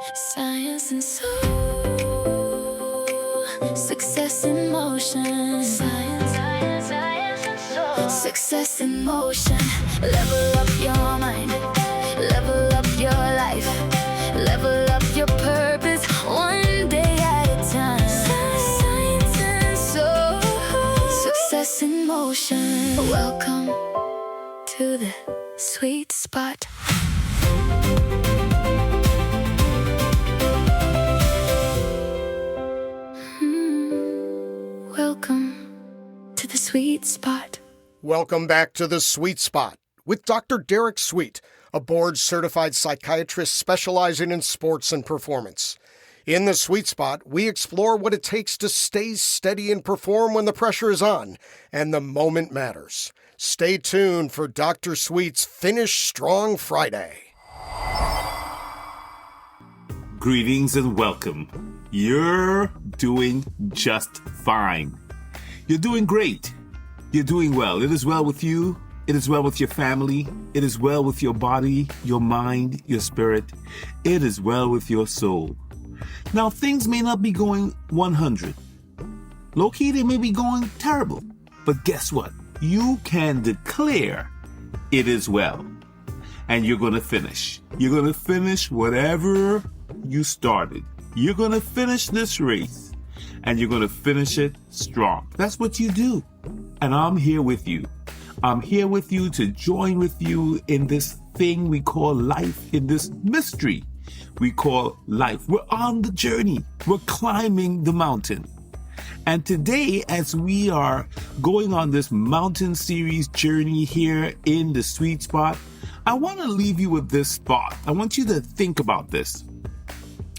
Science and soul, success in motion. Science and soul, success in motion. Level up your mind, level up your life, level up your purpose, one day at a time. Science and soul, success in motion. Welcome to the sweet spot. Welcome to the sweet spot. Welcome back to the Sweet Spot with Dr. Derek Sweet, a board-certified psychiatrist specializing in sports and performance. In the Sweet Spot, we explore what it takes to stay steady and perform when the pressure is on and the moment matters. Stay tuned for Dr. Sweet's Finish Strong Friday. Greetings and welcome. You're doing just fine. You're doing great. You're doing well. It is well with you. It is well with your family. It is well with your body, your mind, your spirit. It is well with your soul. Now, things may not be going 100. Low-key, they may be going terrible. But guess what? You can declare it is well. And you're going to finish. You're going to finish whatever you started. You're going to finish this race. And you're going to finish it strong. That's what you do. And I'm here with you. I'm here with you to join with you in this thing we call life, in this mystery we call life. We're on the journey. We're climbing the mountain. And today, as we are going on this mountain series journey here in the Sweet Spot, I want to leave you with this thought. I want you to think about this.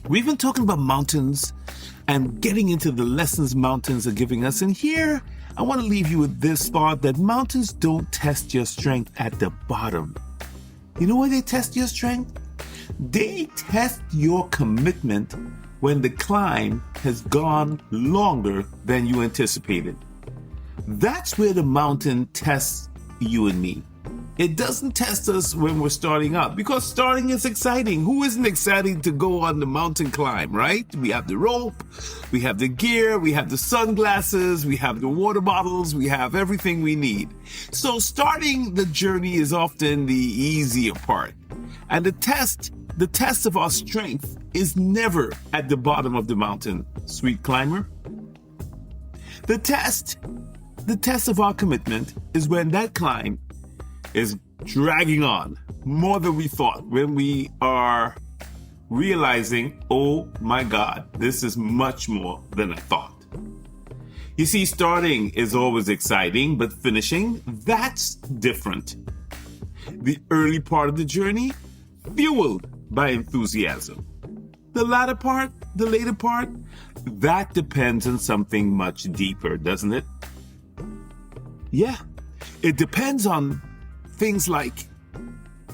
We've been talking about mountains and getting into the lessons mountains are giving us. And here, I want to leave you with this thought that mountains don't test your strength at the bottom. You know where they test your strength? They test your commitment when the climb has gone longer than you anticipated. That's where the mountain tests you and me. It doesn't test us when we're starting out, because starting is exciting. Who isn't excited to go on the mountain climb, right? We have the rope, we have the gear, we have the sunglasses, we have the water bottles, we have everything we need. So starting the journey is often the easier part. And the test of our strength is never at the bottom of the mountain, sweet climber. The test of our commitment is when that climb is dragging on more than we thought, when we are realizing, oh my God, this is much more than I thought. You see, starting is always exciting, but finishing, that's different. The early part of the journey, fueled by enthusiasm. The latter part, the later part, that depends on something much deeper, doesn't it? Yeah, it depends on things like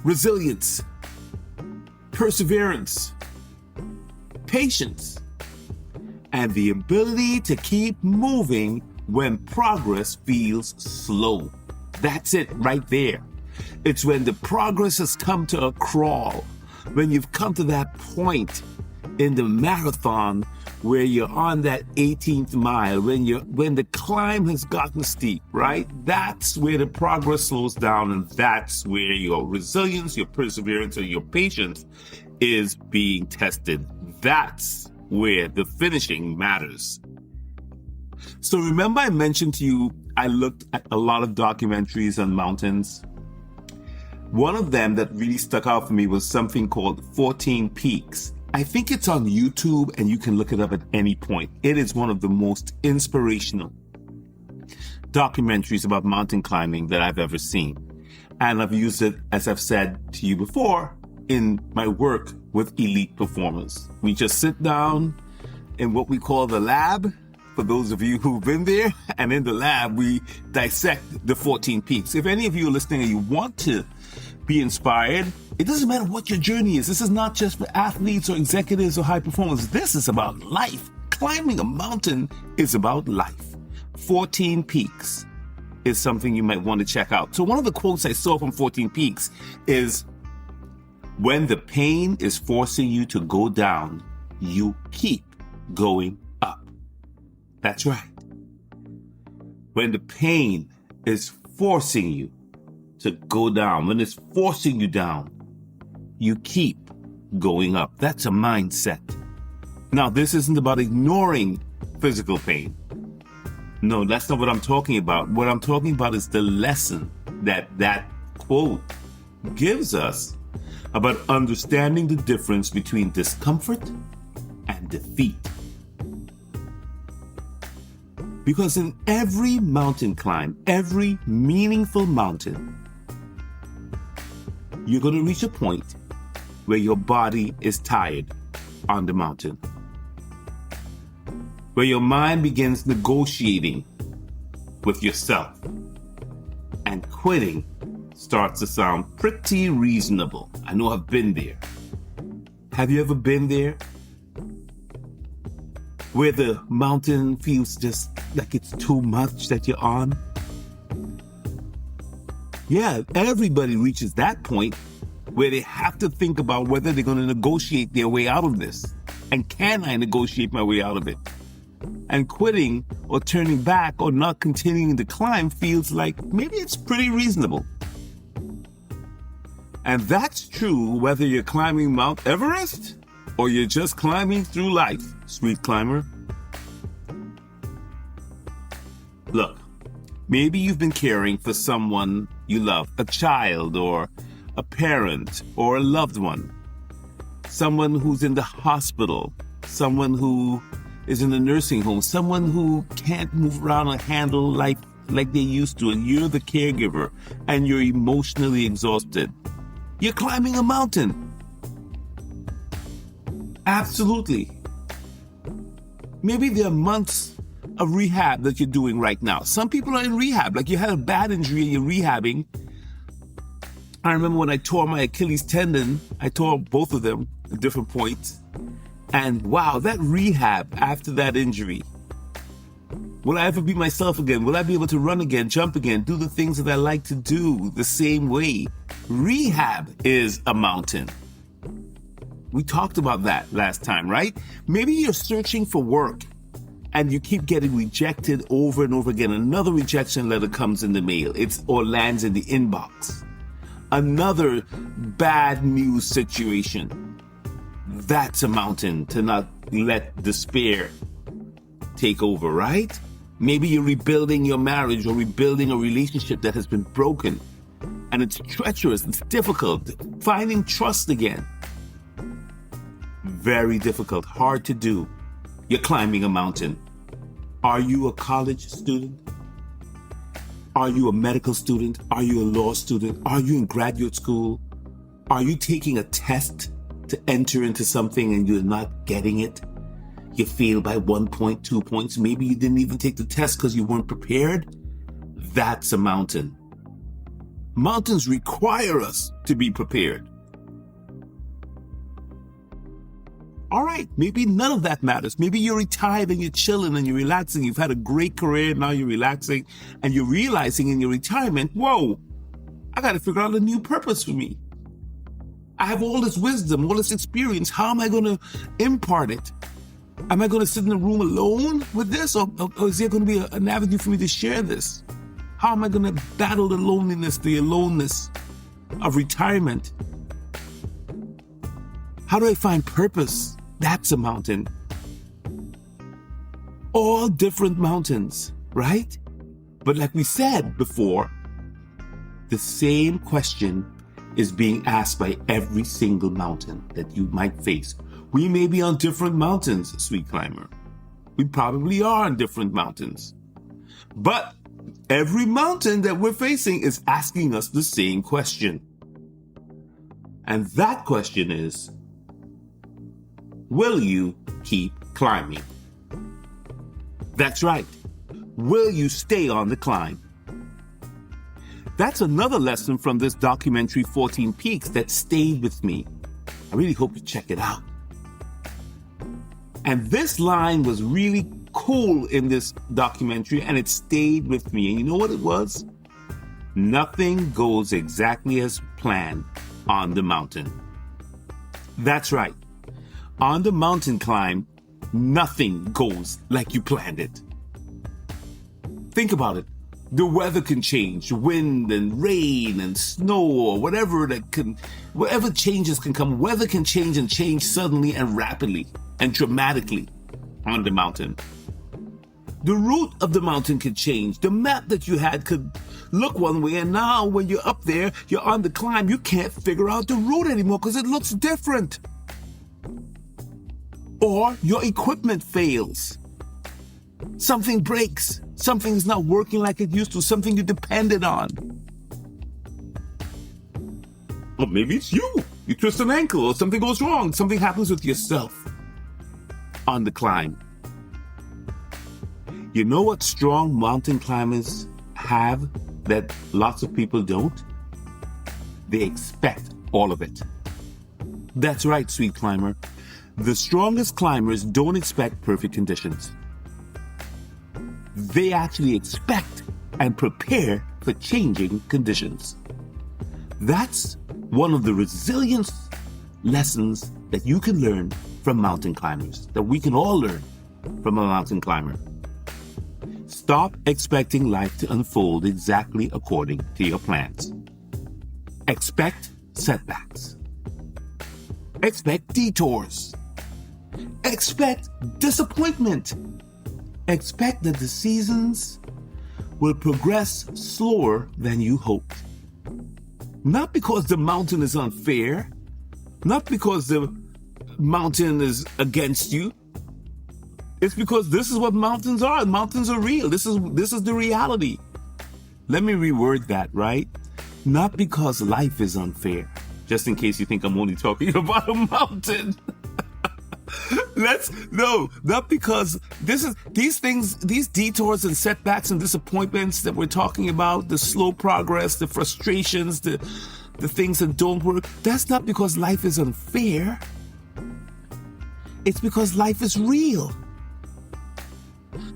resilience, perseverance, patience, and the ability to keep moving when progress feels slow. That's it right there. It's when the progress has come to a crawl, when you've come to that point in the marathon where you're on that 18th mile, when the climb has gotten steep, right? That's where the progress slows down, and that's where your resilience, your perseverance, and your patience is being tested. That's where the finishing matters. So remember I mentioned to you, I looked at a lot of documentaries on mountains. One of them that really stuck out for me was something called 14 Peaks. I think it's on YouTube and you can look it up at any point. It is one of the most inspirational documentaries about mountain climbing that I've ever seen. And I've used it, as I've said to you before, in my work with elite performers. We just sit down in what we call the lab, for those of you who've been there, and in the lab, we dissect the 14 peaks. If any of you are listening and you want to be inspired, it doesn't matter what your journey is. This is not just for athletes or executives or high performers. This is about life. Climbing a mountain is about life. 14 Peaks is something you might want to check out. So one of the quotes I saw from 14 Peaks is, When the pain is forcing you to go down, you keep going up. That's right. When the pain is forcing you to go down, when it's forcing you down, you keep going up. That's a mindset. Now, this isn't about ignoring physical pain. No, that's not what I'm talking about. What I'm talking about is the lesson that quote gives us about understanding the difference between discomfort and defeat. Because in every mountain climb, every meaningful mountain, you're going to reach a point where your body is tired on the mountain, where your mind begins negotiating with yourself, and quitting starts to sound pretty reasonable. I know I've been there. Have you ever been there? Where the mountain feels just like it's too much that you're on? Yeah, everybody reaches that point where they have to think about whether they're going to negotiate their way out of this. And can I negotiate my way out of it? And quitting or turning back or not continuing the climb feels like maybe it's pretty reasonable. And that's true whether you're climbing Mount Everest or you're just climbing through life, sweet climber. Look, maybe you've been caring for someone you love, a child or a parent or a loved one, someone who's in the hospital, someone who is in a nursing home, someone who can't move around and handle life like they used to, and you're the caregiver and you're emotionally exhausted. You're climbing a mountain. Absolutely. Maybe there are months of rehab that you're doing right now. Some people are in rehab, like you had a bad injury and you're rehabbing. I remember when I tore my Achilles tendon, I tore both of them at different points. And wow, that rehab after that injury. Will I ever be myself again? Will I be able to run again, jump again, do the things that I like to do the same way? Rehab is a mountain. We talked about that last time, right? Maybe you're searching for work and you keep getting rejected over and over again. Another rejection letter comes in the mail. Or lands in the inbox. Another bad news situation. That's a mountain to not let despair take over, right? Maybe you're rebuilding your marriage or rebuilding a relationship that has been broken. And it's treacherous, it's difficult. Finding trust again. Very difficult, hard to do. You're climbing a mountain. Are you a college student? Are you a medical student? Are you a law student? Are you in graduate school? Are you taking a test to enter into something and you're not getting it? You fail by 1 point, 2 points. Maybe you didn't even take the test because you weren't prepared. That's a mountain. Mountains require us to be prepared. All right, maybe none of that matters. Maybe you're retired and you're chilling and you're relaxing. You've had a great career, now you're relaxing and you're realizing in your retirement, whoa, I got to figure out a new purpose for me. I have all this wisdom, all this experience. How am I going to impart it? Am I going to sit in a room alone with this? Or is there going to be an avenue for me to share this? How am I going to battle the loneliness, the aloneness of retirement? How do I find purpose? That's a mountain. All different mountains, right? But like we said before, the same question is being asked by every single mountain that you might face. We may be on different mountains, sweet climber. We probably are on different mountains. But every mountain that we're facing is asking us the same question. And that question is, will you keep climbing? That's right. Will you stay on the climb? That's another lesson from this documentary, 14 Peaks, that stayed with me. I really hope you check it out. And this line was really cool in this documentary, and it stayed with me. And you know what it was? Nothing goes exactly as planned on the mountain. That's right. On the mountain climb, nothing goes like you planned it. Think about it. The weather can change, wind and rain and snow or whatever changes can come. Weather can change and change suddenly and rapidly and dramatically on the mountain. The route of the mountain could change. The map that you had could look one way, and now when you're up there, you're on the climb, you can't figure out the route anymore because it looks different. Or your equipment fails. Something breaks. Something's not working like it used to. Something you depended on. Or maybe it's you. You twist an ankle or something goes wrong. Something happens with yourself on the climb. You know what strong mountain climbers have that lots of people don't? They expect all of it. That's right, sweet climber. The strongest climbers don't expect perfect conditions. They actually expect and prepare for changing conditions. That's one of the resilience lessons that you can learn from mountain climbers, that we can all learn from a mountain climber. Stop expecting life to unfold exactly according to your plans. Expect setbacks. Expect detours. Expect disappointment. Expect that the seasons will progress slower than you hoped. Not because the mountain is unfair, not because the mountain is against you. It's because this is what mountains are. Mountains are real. This is the reality. Let me reword that, right? Not because life is unfair. Just in case you think I'm only talking about a mountain. Not because these detours and setbacks and disappointments that we're talking about, the slow progress, the frustrations, the things that don't work, that's not because life is unfair. It's because life is real.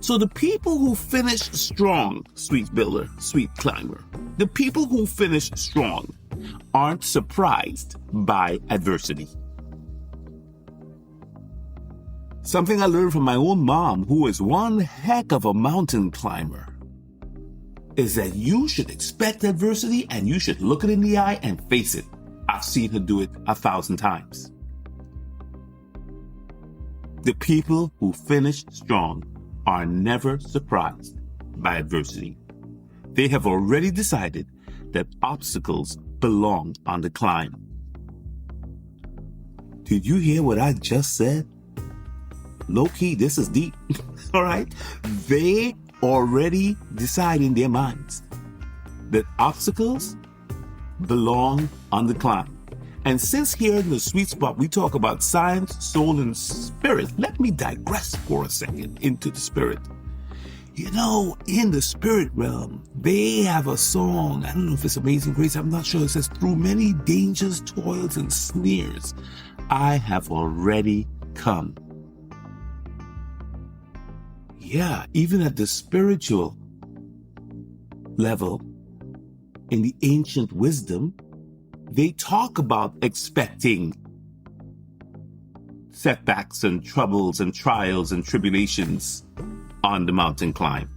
So the people who finish strong, sweet builder, sweet climber, the people who finish strong aren't surprised by adversity. Something I learned from my own mom, who is one heck of a mountain climber, is that you should expect adversity and you should look it in the eye and face it. I've seen her do it 1,000 times. The people who finish strong are never surprised by adversity. They have already decided that obstacles belong on the climb. Did you hear what I just said? Low key, this is deep. All right? They already decide in their minds that obstacles belong on the climb. And since here in the Sweet Spot we talk about science, soul, and spirit, let me digress for a second into the spirit. You know, in the spirit realm, they have a song. I don't know if it's Amazing Grace. I'm not sure. It says, through many dangers, toils, and snares, I have already come. Yeah, even at the spiritual level, in the ancient wisdom, they talk about expecting setbacks and troubles and trials and tribulations on the mountain climb.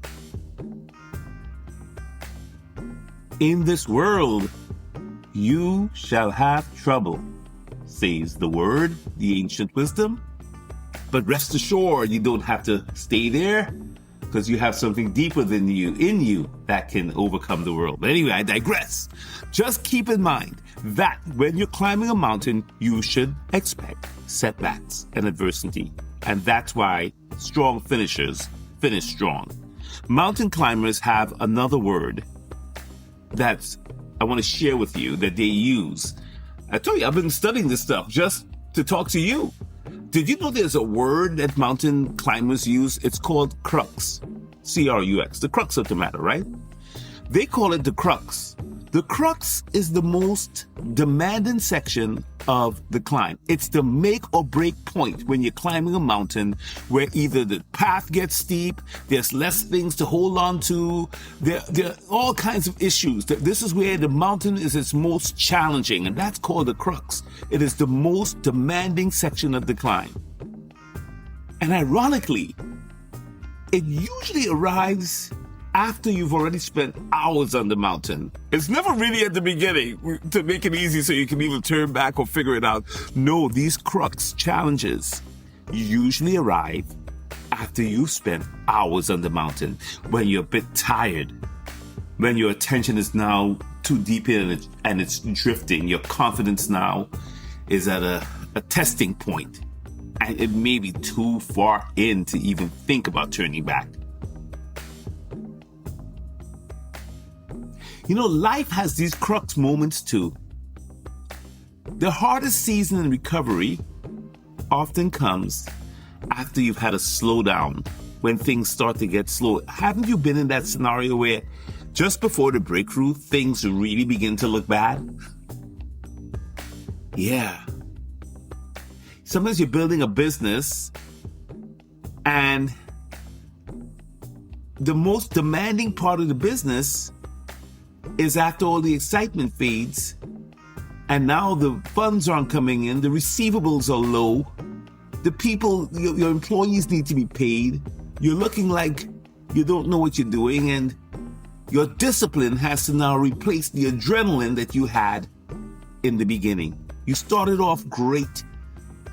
In this world, you shall have trouble, says the word, the ancient wisdom. But rest assured, you don't have to stay there because you have something deeper than you, in you, that can overcome the world. But anyway, I digress. Just keep in mind that when you're climbing a mountain, you should expect setbacks and adversity. And that's why strong finishers finish strong. Mountain climbers have another word that I want to share with you that they use. I told you, I've been studying this stuff just to talk to you. Did you know there's a word that mountain climbers use? It's called crux. C-R-U-X. The crux of the matter, right? They call it the crux The crux is the most demanding section of the climb. It's the make or break point when you're climbing a mountain where either the path gets steep, there's less things to hold on to, there are all kinds of issues. This is where the mountain is its most challenging, and that's called the crux. It is the most demanding section of the climb. And ironically, it usually arrives after you've already spent hours on the mountain. It's never really at the beginning to make it easy so you can either turn back or figure it out. No, these crux challenges usually arrive after you've spent hours on the mountain, when you're a bit tired, when your attention is now too deep in it and it's drifting. Your confidence now is at a testing point, and it may be too far in to even think about turning back. You know, life has these crux moments too. The hardest season in recovery often comes after you've had a slowdown, when things start to get slow. Haven't you been in that scenario where just before the breakthrough, things really begin to look bad? Yeah. Sometimes you're building a business and the most demanding part of the business is after all the excitement fades, and now the funds aren't coming in, the receivables are low, the people, your employees need to be paid, you're looking like you don't know what you're doing, and your discipline has to now replace the adrenaline that you had in the beginning. You started off great.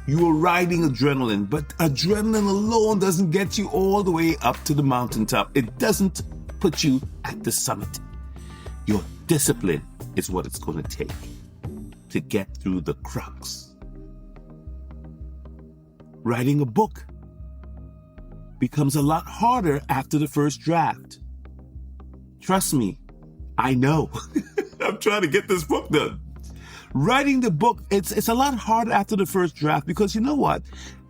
You were riding adrenaline, but adrenaline alone doesn't get you all the way up to the mountaintop. It doesn't put you at the summit. Your discipline is what it's going to take to get through the crux. Writing a book becomes a lot harder after the first draft. Trust me, I know. I'm trying to get this book done. Writing the book, it's a lot harder after the first draft, because you know what?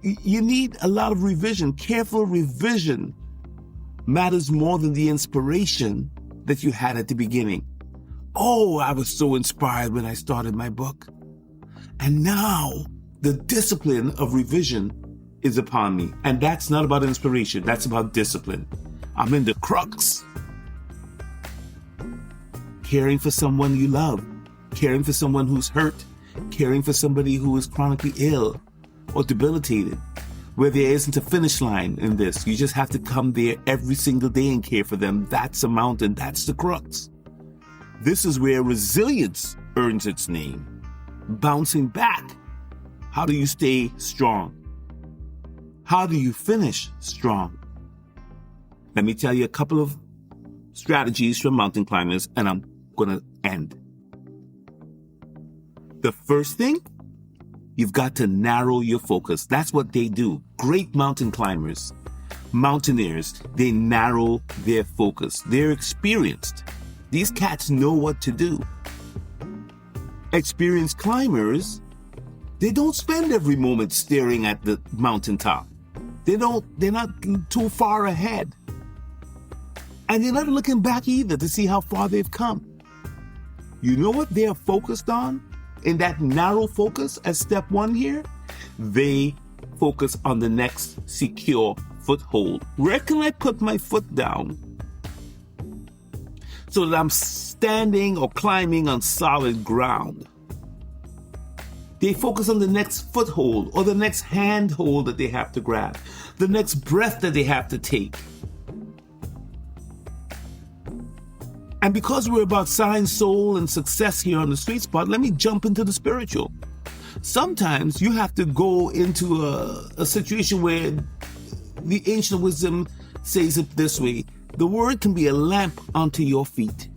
You need a lot of revision. Careful revision matters more than the inspiration that you had at the beginning. Oh, I was so inspired when I started my book. And now the discipline of revision is upon me. And that's not about inspiration. That's about discipline. I'm in the crux. Caring for someone you love. Caring for someone who's hurt. Caring for somebody who is chronically ill or debilitated. Where there isn't a finish line in this. You just have to come there every single day and care for them. That's a mountain. That's the crux. This is where resilience earns its name. Bouncing back. How do you stay strong? How do you finish strong? Let me tell you a couple of strategies for mountain climbers, and I'm going to end. The first thing, you've got to narrow your focus. That's what they do. Great mountain climbers, mountaineers, they narrow their focus. They're experienced. These cats know what to do. Experienced climbers, they don't spend every moment staring at the mountaintop. They're not too far ahead. And they're not looking back either to see how far they've come. You know what they're focused on in that narrow focus as step one here? They focus on the next secure foothold. Where can I put my foot down so that I'm standing or climbing on solid ground? They focus on the next foothold or the next handhold that they have to grab, the next breath that they have to take. And because we're about science, soul, and success here on the Sweet Spot, let me jump into the spiritual. Sometimes you have to go into a situation where the ancient wisdom says it this way: the word can be a lamp unto your feet.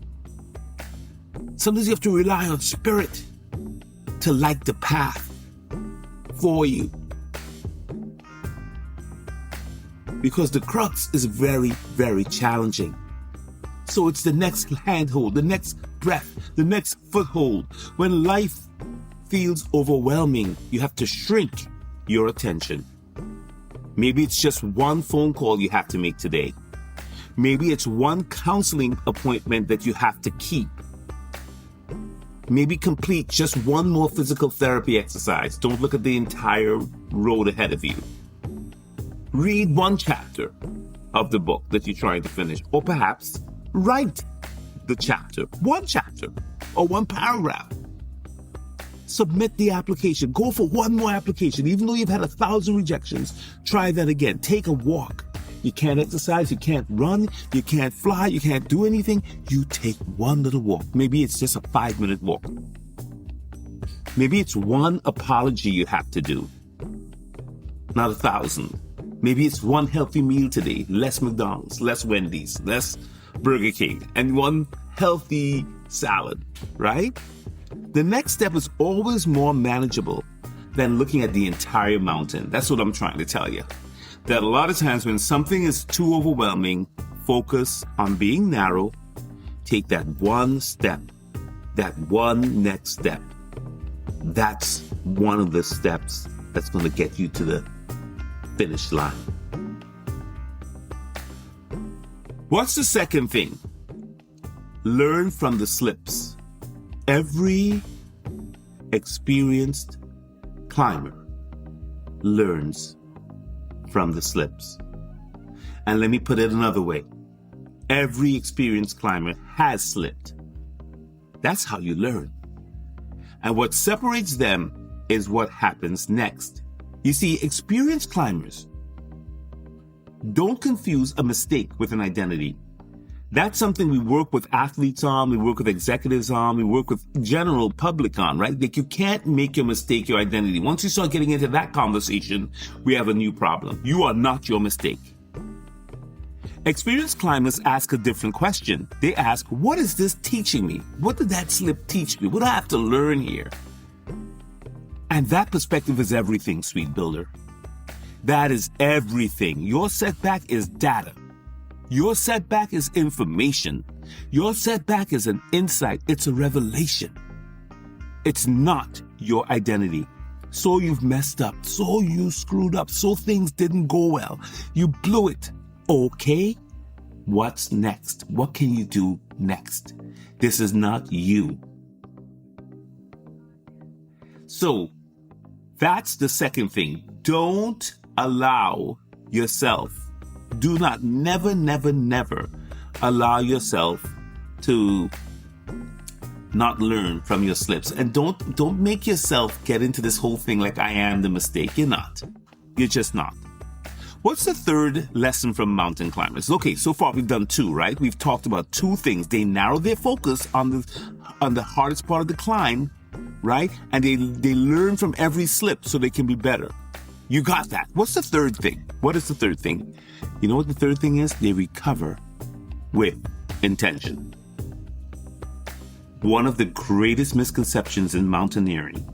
Sometimes you have to rely on spirit to light the path for you. Because the crux is very, very challenging. So it's the next handhold, the next breath, the next foothold. When life feels overwhelming, you have to shrink your attention. Maybe it's just one phone call you have to make today. Maybe it's one counseling appointment that you have to keep. Maybe complete just one more physical therapy exercise. Don't look at the entire road ahead of you. Read one chapter of the book that you're trying to finish, or perhaps write the chapter, one chapter, or one paragraph. Submit the application. Go for one more application. Even though you've had 1,000 rejections, try that again. Take a walk. You can't exercise, you can't run, you can't fly, you can't do anything. You take one little walk. Maybe it's just a 5-minute walk. Maybe it's one apology you have to do, not 1,000. Maybe it's one healthy meal today, less McDonald's, less Wendy's, less Burger King, and one healthy salad, right? The next step is always more manageable than looking at the entire mountain. That's what I'm trying to tell you. That a lot of times when something is too overwhelming, focus on being narrow, take that one step, that one next step. That's one of the steps that's going to get you to the finish line. What's the second thing? Learn from the slips. Every experienced climber learns from the slips. And let me put it another way. Every experienced climber has slipped. That's how you learn. And what separates them is what happens next. You see, experienced climbers don't confuse a mistake with an identity. That's something we work with athletes on, we work with executives on, we work with general public on, right? Like you can't make your mistake your identity. Once you start getting into that conversation, we have a new problem. You are not your mistake. Experienced climbers ask a different question. They ask, what is this teaching me? What did that slip teach me? What do I have to learn here? And that perspective is everything, Sweet Builder. That is everything. Your setback is data. Your setback is information. Your setback is an insight. It's a revelation. It's not your identity. So you've messed up. So you screwed up. So things didn't go well. You blew it. Okay. What's next? What can you do next? This is not you. So that's the second thing. Don't allow yourself. Do not never allow yourself to not learn from your slips. And don't make yourself get into this whole thing like I am the mistake. You're not. You're just not. What's the third lesson from mountain climbers? Okay, so far we've done 2, right? We've talked about 2 things. They narrow their focus on the hardest part of the climb, right? And they learn from every slip so they can be better. You got that. What's the third thing? What is the third thing? You know what the third thing is? They recover with intention. One of the greatest misconceptions in mountaineering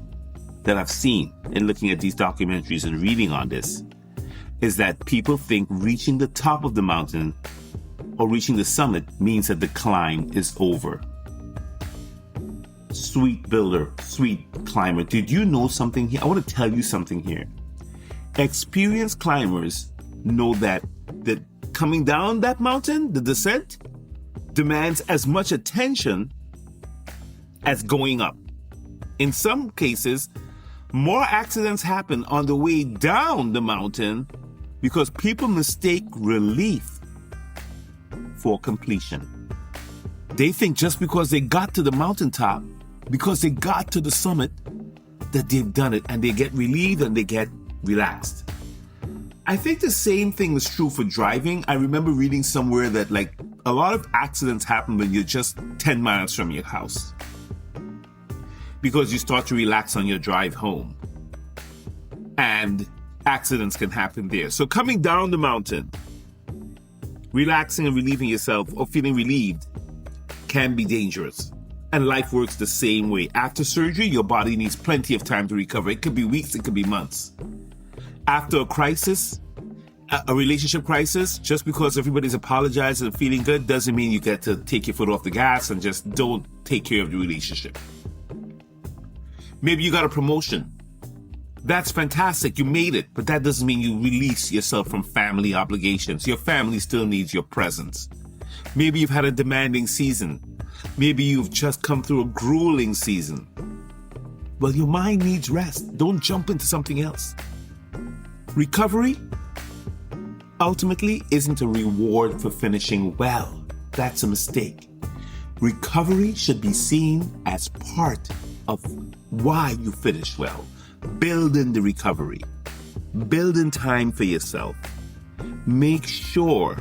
that I've seen in looking at these documentaries and reading on this is that people think reaching the top of the mountain or reaching the summit means that the climb is over. Sweet builder, sweet climber, did you know something here? I want to tell you something here. Experienced climbers know that coming down that mountain, the descent, demands as much attention as going up. In some cases, more accidents happen on the way down the mountain because people mistake relief for completion. They think just because they got to the mountaintop, because they got to the summit, that they've done it, and they get relieved and they get relaxed. I think the same thing is true for driving. I remember reading somewhere that like a lot of accidents happen when you're just 10 miles from your house because you start to relax on your drive home. And accidents can happen there. So coming down the mountain, relaxing and relieving yourself or feeling relieved can be dangerous. And life works the same way. After surgery, your body needs plenty of time to recover. It could be weeks, it could be months. After a crisis, a relationship crisis, just because everybody's apologizing and feeling good doesn't mean you get to take your foot off the gas and just don't take care of the relationship. Maybe you got a promotion. That's fantastic. You made it, but that doesn't mean you release yourself from family obligations. Your family still needs your presence. Maybe you've had a demanding season. Maybe you've just come through a grueling season. Well, your mind needs rest. Don't jump into something else. Recovery ultimately isn't a reward for finishing well. That's a mistake. Recovery should be seen as part of why you finish well. Build in the recovery. Build in time for yourself. Make sure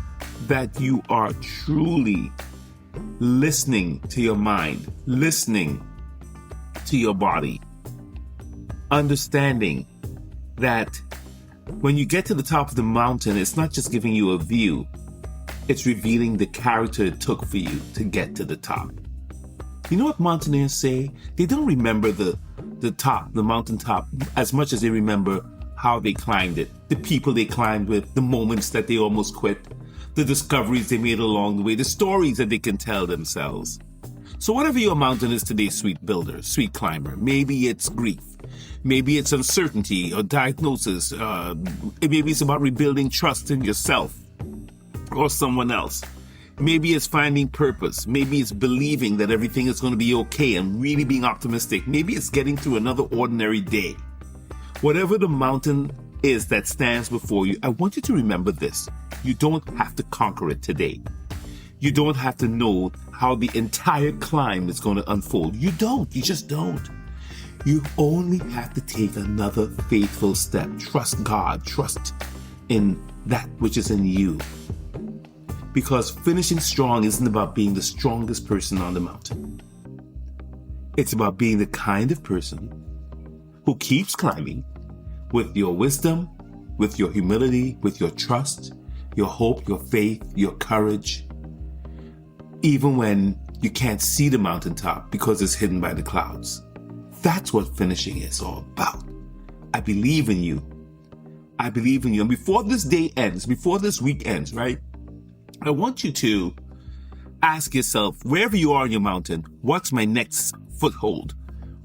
that you are truly listening to your mind, listening to your body, understanding that when you get to the top of the mountain, it's not just giving you a view, it's revealing the character it took for you to get to the top. You know what mountaineers say? They don't remember the mountaintop, as much as they remember how they climbed it, the people they climbed with, the moments that they almost quit, the discoveries they made along the way, the stories that they can tell themselves. So whatever your mountain is today, sweet builder, sweet climber, maybe it's grief, maybe it's uncertainty or diagnosis, maybe it's about rebuilding trust in yourself or someone else. Maybe it's finding purpose. Maybe it's believing that everything is going to be okay and really being optimistic. Maybe it's getting through another ordinary day. Whatever the mountain is that stands before you, I want you to remember this. You don't have to conquer it today. You don't have to know how the entire climb is going to unfold. You don't. You just don't. You only have to take another faithful step. Trust God. Trust in that which is in you. Because finishing strong isn't about being the strongest person on the mountain. It's about being the kind of person who keeps climbing with your wisdom, with your humility, with your trust, your hope, your faith, your courage, even when you can't see the mountaintop because it's hidden by the clouds. That's what finishing is all about. I believe in you. I believe in you. And before this day ends, before this week ends, right? I want you to ask yourself, wherever you are on your mountain, what's my next foothold?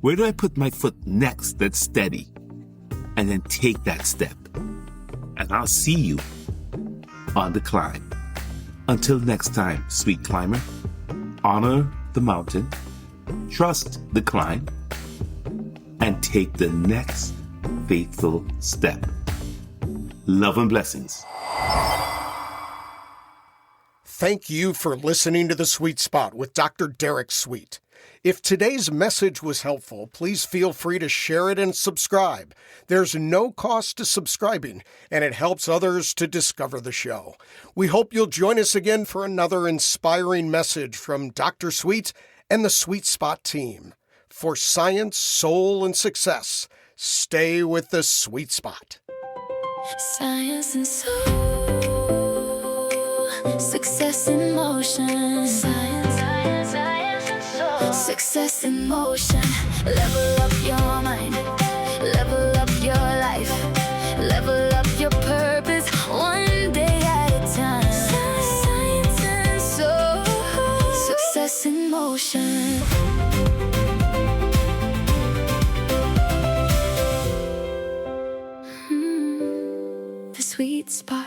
Where do I put my foot next that's steady? And then take that step. And I'll see you on the climb. Until next time, sweet climber, honor the mountain, trust the climb, and take the next faithful step. Love and blessings. Thank you for listening to The Sweet Spot with Dr. Derek Sweet. If today's message was helpful, please feel free to share it and subscribe. There's no cost to subscribing, and it helps others to discover the show. We hope you'll join us again for another inspiring message from Dr. Sweet and the Sweet Spot team. For science, soul, and success, stay with the Sweet Spot. Science and soul, success in motion. Science and soul, success in motion. Level up your mind, level up your life, level up your purpose, one day at a time. Science and soul, success in motion. The Sweet Spot.